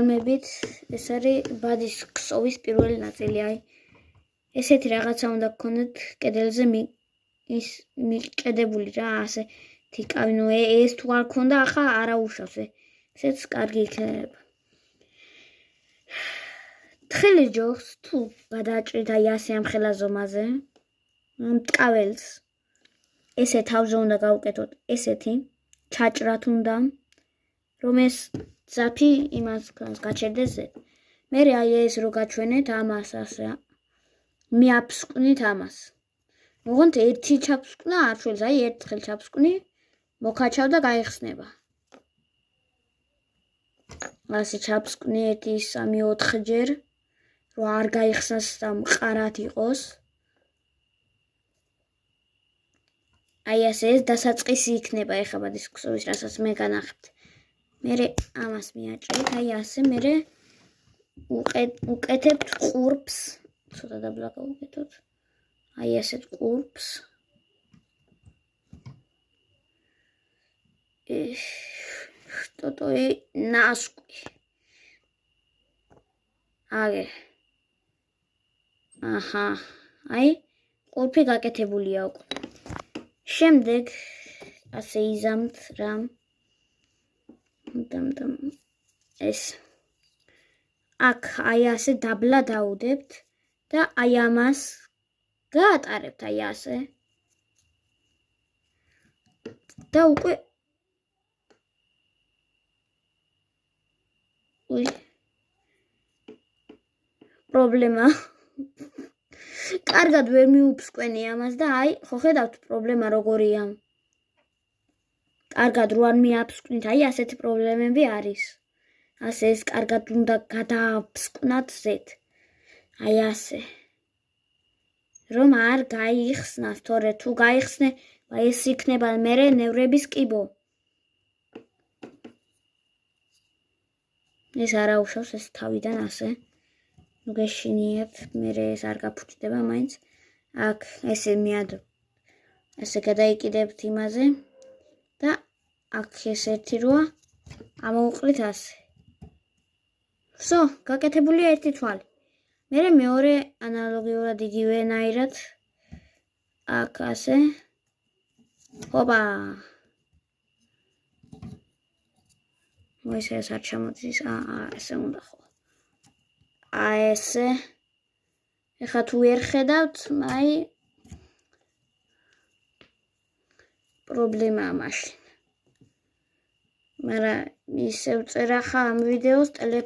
მებით ეს არის ბადის ქსოვის პირველი ნაწილი, აი ესეთი რაღაცა უნდა გქონდეთ კედელზე მიყედებული რა, ასეთი კავი, ნუ ეს თუ არ ქონდა, ახლა არა უშავს, ესეც კარგი იქნება. თხილი ჯოხს თუ გადააჭრით აი ასე ამ ხელა ზომაზე, მტკაველს ესე თავზე უნდა გავუკეთოთ ესეთი, ჩაჭრათ უნდა, რომ ეს ძაფი იმას გაჩერდეს ზედ. მერე აი ეს რო გაჩვენეთ ამას ასე, მიაფსკვნით ამას. მოღონთ ერთი ჩაფსკვნა არ შველს, აი ერთხელ ჩაფსკვნი, მოკაჩავ და გაიხსნება. ასე ჩაფსკვნი 1, 3, 4 ჯერ, რომ არ გაიხსნას და მყარად იყოს. აი ასე ეს დასაწყისი იქნება ეხლა ბადის ქსოვის, რასაც მე განახებთ. მერე ამას მიაჭრით, აი ასე, მერე უკეთებთ ყურბს, ცოტა დაბლა გავუკეთოთ. აი ასეთ ყურბს. Что-то ნასკვი. აგე. აჰა. აი, ყურბი გაკეთებულია უკვე. შემდეგ ასე იზამთ რა. ეს. აქ აი ასე დაბლა დაუდებთ და აი ამას გაატარებთ აი ასე. და უკვე პრობლემა. კარგად ვერ მიუფსკვნი ამას და აი, ხო ხედავთ პრობლემა როგორია. კარგად რო არ მიაფსკვნით, აი ასეთი პრობლემები არის. ასე ეს კარგად უნდა გადააფსკვნათ ზედ. აი ასე. რომ არ გაიხსნას, თორე თუ გაიხსნე, ეს იქნება მერე ნევრების კიბო. ეს არა უშავს ეს თავიდან ასე. ნუ გეშინიებთ, მერე ეს არ გაფუჭდება მაინც. აქ ესე მიადო. ესე გადაიკიდებთ იმაზე და აქ ეს ერთი როა ამოუყრით ასე. Всё, გაკეთებულია ერთი თვალი. მერე მეორე ანალოგიურად იგივენაირად აქ ასე. ჰოპა. მოიცა ეს არ ჩამოდის, ესე უნდა ხო. ესე. ეხლა თუ ვერ ხედავთ, აი პრობლემაა მაშინ. მაგრამ ისევ წერა ხა ამ ვიდეოს ტელეფონში